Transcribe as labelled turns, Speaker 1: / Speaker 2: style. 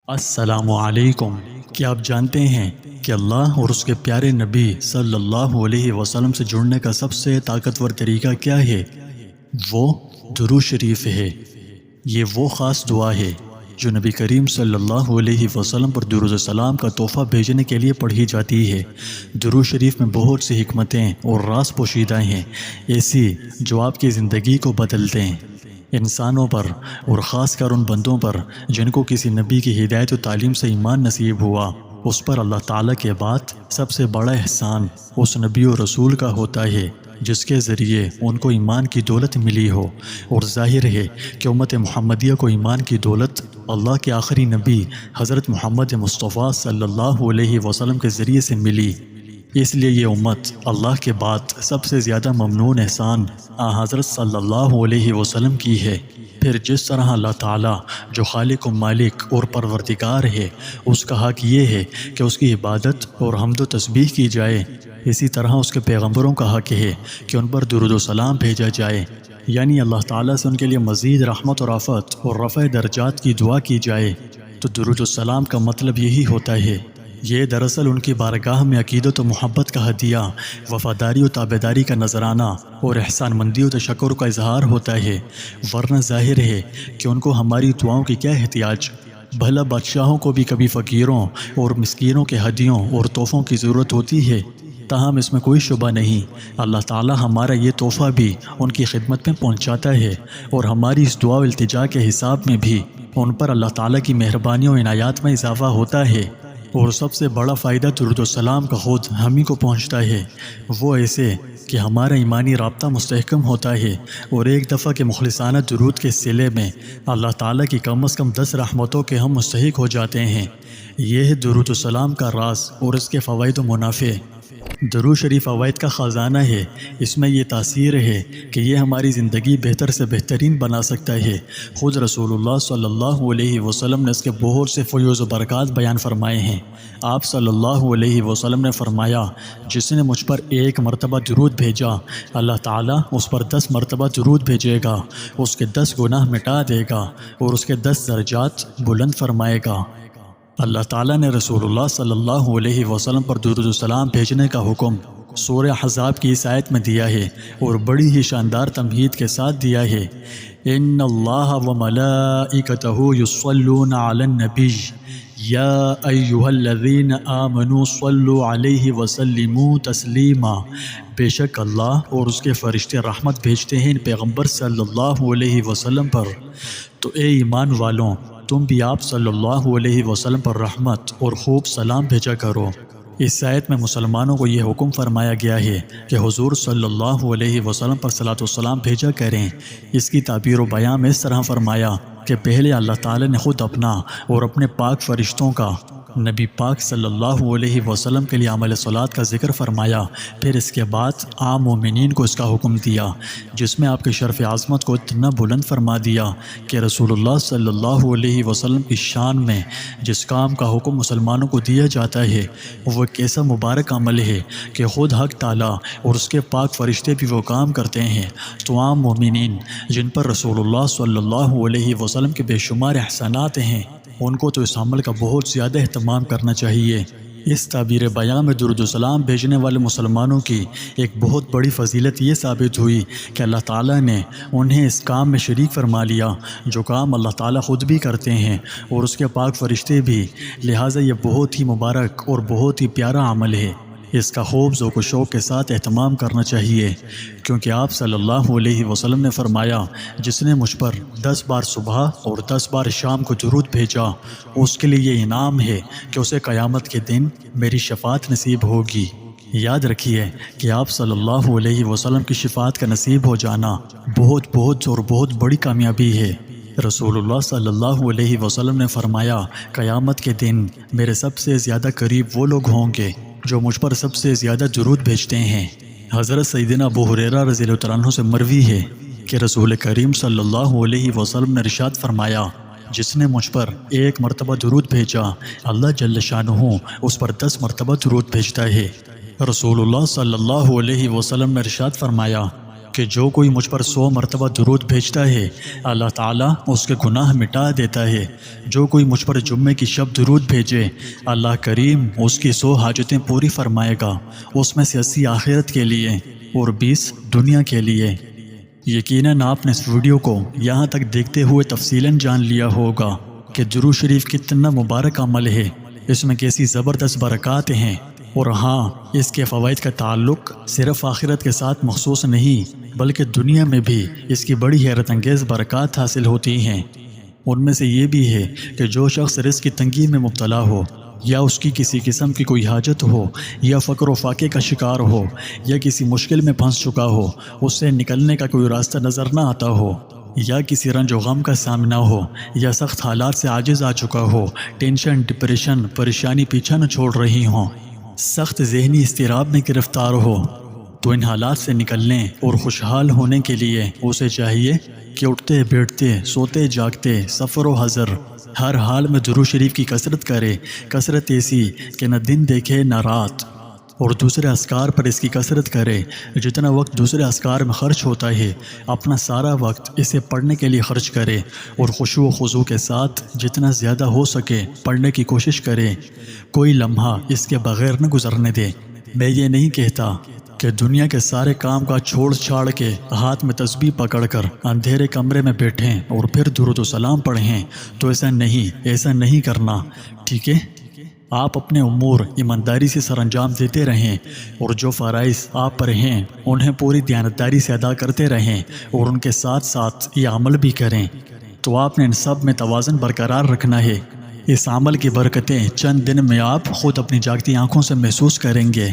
Speaker 1: السلام علیکم۔ کیا آپ جانتے ہیں کہ اللہ اور اس کے پیارے نبی صلی اللہ علیہ وسلم سے جڑنے کا سب سے طاقتور طریقہ کیا ہے؟ وہ درود شریف ہے۔ یہ وہ خاص دعا ہے جو نبی کریم صلی اللہ علیہ وسلم پر درود و سلام کا تحفہ بھیجنے کے لیے پڑھی جاتی ہے۔ درود شریف میں بہت سی حکمتیں اور راز پوشیدہ ہیں، ایسی جو آپ کی زندگی کو بدلتے ہیں۔ انسانوں پر اور خاص کر ان بندوں پر جن کو کسی نبی کی ہدایت و تعلیم سے ایمان نصیب ہوا، اس پر اللہ تعالیٰ کے بعد سب سے بڑا احسان اس نبی و رسول کا ہوتا ہے جس کے ذریعے ان کو ایمان کی دولت ملی ہو، اور ظاہر ہے کہ امت محمدیہ کو ایمان کی دولت اللہ کے آخری نبی حضرت محمد مصطفیٰ صلی اللہ علیہ وسلم کے ذریعے سے ملی۔ اس لیے یہ امت اللہ کے بعد سب سے زیادہ ممنون احسان حضرت صلی اللہ علیہ وسلم کی ہے۔ پھر جس طرح اللہ تعالیٰ جو خالق و مالک اور پروردگار ہے، اس کا حق یہ ہے کہ اس کی عبادت اور حمد و تسبیح کی جائے، اسی طرح اس کے پیغمبروں کا حق ہے کہ ان پر درود و سلام بھیجا جائے، یعنی اللہ تعالیٰ سے ان کے لیے مزید رحمت و رافت اور رفع درجات کی دعا کی جائے۔ تو درود و سلام کا مطلب یہی ہوتا ہے۔ یہ دراصل ان کی بارگاہ میں عقیدت و محبت کا ہدیہ، وفاداری و تابعداری کا نذرانہ اور احسان مندی و تشکر کا اظہار ہوتا ہے، ورنہ ظاہر ہے کہ ان کو ہماری دعاؤں کی کیا احتیاج۔ بھلا بادشاہوں کو بھی کبھی فقیروں اور مسکینوں کے ہدیوں اور تحفوں کی ضرورت ہوتی ہے، تاہم اس میں کوئی شبہ نہیں، اللہ تعالیٰ ہمارا یہ تحفہ بھی ان کی خدمت میں پہنچاتا ہے، اور ہماری اس دعا و التجا کے حساب میں بھی ان پر اللہ تعالیٰ کی مہربانی و عنایات میں اضافہ ہوتا ہے۔ اور سب سے بڑا فائدہ درود و سلام کا خود ہم ہی کو پہنچتا ہے، وہ ایسے کہ ہمارا ایمانی رابطہ مستحکم ہوتا ہے، اور ایک دفعہ کے مخلصانہ درود کے صلے میں اللہ تعالیٰ کی کم از کم 10 رحمتوں کے ہم مستحق ہو جاتے ہیں۔ یہ ہے درود و سلام کا راز اور اس کے فوائد و منافع۔ درود شریف فوائد کا خزانہ ہے۔ اس میں یہ تاثیر ہے کہ یہ ہماری زندگی بہتر سے بہترین بنا سکتا ہے۔ خود رسول اللہ صلی اللہ علیہ وسلم نے اس کے بہت سے فیوز و برکات بیان فرمائے ہیں۔ آپ صلی اللہ علیہ وسلم نے فرمایا، جس نے مجھ پر 1 مرتبہ درود بھیجا، اللہ تعالیٰ اس پر 10 مرتبہ درود بھیجے گا، اس کے 10 گناہ مٹا دے گا اور اس کے 10 درجات بلند فرمائے گا۔ اللہ تعالیٰ نے رسول اللہ صلی اللہ علیہ وسلم پر درود و سلام بھیجنے کا حکم سورہ احزاب کی اس آیت میں دیا ہے، اور بڑی ہی شاندار تمہید کے ساتھ دیا ہے۔ ان اللہ وملائکتہ یصلون علی النبی یا ایھا الذین آمنوا صلوا علیہ وسلموا تسلیما۔ بے شک اللہ اور اس کے فرشتے رحمت بھیجتے ہیں ان پیغمبر صلی اللہ علیہ وسلم پر، تو اے ایمان والوں، تم بھی آپ صلی اللہ علیہ وسلم پر رحمت اور خوب سلام بھیجا کرو۔ اس آیت میں مسلمانوں کو یہ حکم فرمایا گیا ہے کہ حضور صلی اللہ علیہ وسلم پر صلاۃ و سلام بھیجا کریں۔ اس کی تعبیر و بیان میں اس طرح فرمایا کہ پہلے اللہ تعالی نے خود اپنا اور اپنے پاک فرشتوں کا نبی پاک صلی اللہ علیہ وسلم کے لیے عمل صلاۃ کا ذکر فرمایا، پھر اس کے بعد عام مومنین کو اس کا حکم دیا، جس میں آپ کے شرف عظمت کو اتنا بلند فرما دیا کہ رسول اللہ صلی اللہ علیہ وسلم کی شان میں جس کام کا حکم مسلمانوں کو دیا جاتا ہے، وہ ایک ایسا مبارک عمل ہے کہ خود حق تعالیٰ اور اس کے پاک فرشتے بھی وہ کام کرتے ہیں، تو عام مومنین جن پر رسول اللہ صلی اللہ علیہ وسلم کے بے شمار احسانات ہیں، ان کو تو اس عمل کا بہت زیادہ اہتمام کرنا چاہیے۔ اس تعبیر بیان میں درود و سلام بھیجنے والے مسلمانوں کی ایک بہت بڑی فضیلت یہ ثابت ہوئی کہ اللہ تعالیٰ نے انہیں اس کام میں شریک فرما لیا جو کام اللہ تعالیٰ خود بھی کرتے ہیں اور اس کے پاک فرشتے بھی، لہٰذا یہ بہت ہی مبارک اور بہت ہی پیارا عمل ہے۔ اس کا خوب ذوق و شوق کے ساتھ اہتمام کرنا چاہیے، کیونکہ آپ صلی اللہ علیہ وسلم نے فرمایا، جس نے مجھ پر 10 بار صبح اور 10 بار شام کو درود بھیجا، اس کے لیے یہ انعام ہے کہ اسے قیامت کے دن میری شفاعت نصیب ہوگی۔ یاد رکھیے کہ آپ صلی اللہ علیہ وسلم کی شفاعت کا نصیب ہو جانا بہت اور بہت بڑی کامیابی ہے۔ رسول اللہ صلی اللہ علیہ وسلم نے فرمایا، قیامت کے دن میرے سب سے زیادہ قریب وہ لوگ ہوں گے جو مجھ پر سب سے زیادہ درود بھیجتے ہیں۔ حضرت سیدنا ابو ہریرہ رضی اللہ عنہ سے مروی ہے کہ رسول کریم صلی اللہ علیہ وسلم نے ارشاد فرمایا، جس نے مجھ پر 1 مرتبہ درود بھیجا، اللہ جل شانہ اس پر 10 مرتبہ درود بھیجتا ہے۔ رسول اللہ صلی اللہ علیہ وسلم نے ارشاد فرمایا کہ جو کوئی مجھ پر 100 مرتبہ درود بھیجتا ہے اللہ تعالیٰ اس کے گناہ مٹا دیتا ہے۔ جو کوئی مجھ پر جمعے کی شب درود بھیجے اللہ کریم اس کی 100 حاجتیں پوری فرمائے گا، اس میں سے 80 آخرت کے لیے اور 20 دنیا کے لیے۔ یقیناً آپ نے اس ویڈیو کو یہاں تک دیکھتے ہوئے تفصیلاً جان لیا ہوگا کہ درود شریف کتنا مبارک عمل ہے، اس میں کیسی زبردست برکات ہیں، اور ہاں اس کے فوائد کا تعلق صرف آخرت کے ساتھ مخصوص نہیں بلکہ دنیا میں بھی اس کی بڑی حیرت انگیز برکات حاصل ہوتی ہیں۔ ان میں سے یہ بھی ہے کہ جو شخص رزق کی تنگی میں مبتلا ہو، یا اس کی کسی قسم کی کوئی حاجت ہو، یا فقر و فاقے کا شکار ہو، یا کسی مشکل میں پھنس چکا ہو، اس سے نکلنے کا کوئی راستہ نظر نہ آتا ہو، یا کسی رنج و غم کا سامنا ہو، یا سخت حالات سے عاجز آ چکا ہو، ٹینشن، ڈپریشن، پریشانی پیچھا نہ چھوڑ رہی ہوں، سخت ذہنی اضطراب میں گرفتار ہو، تو ان حالات سے نکلنے اور خوشحال ہونے کے لیے اسے چاہیے کہ اٹھتے بیٹھتے سوتے جاگتے سفر و حضر ہر حال میں درود شریف کی کثرت کرے، کثرت ایسی کہ نہ دن دیکھے نہ رات، اور دوسرے اذکار پر اس کی کثرت کرے۔ جتنا وقت دوسرے اذکار میں خرچ ہوتا ہے اپنا سارا وقت اسے پڑھنے کے لیے خرچ کرے، اور خشوع و خضوع کے ساتھ جتنا زیادہ ہو سکے پڑھنے کی کوشش کرے۔ کوئی لمحہ اس کے بغیر نہ گزرنے دے۔ میں یہ نہیں کہتا کہ دنیا کے سارے کام کا چھوڑ چھاڑ کے ہاتھ میں تسبیح پکڑ کر اندھیرے کمرے میں بیٹھیں اور پھر درود و سلام پڑھیں، تو ایسا نہیں کرنا، ٹھیک ہے؟ آپ اپنے امور ایمانداری سے سر انجام دیتے رہیں، اور جو فرائض آپ پر ہیں انہیں پوری دیانتداری سے ادا کرتے رہیں، اور ان کے ساتھ ساتھ یہ عمل بھی کریں، تو آپ نے ان سب میں توازن برقرار رکھنا ہے۔ اس عمل کی برکتیں چند دن میں آپ خود اپنی جاگتی آنکھوں سے محسوس کریں گے۔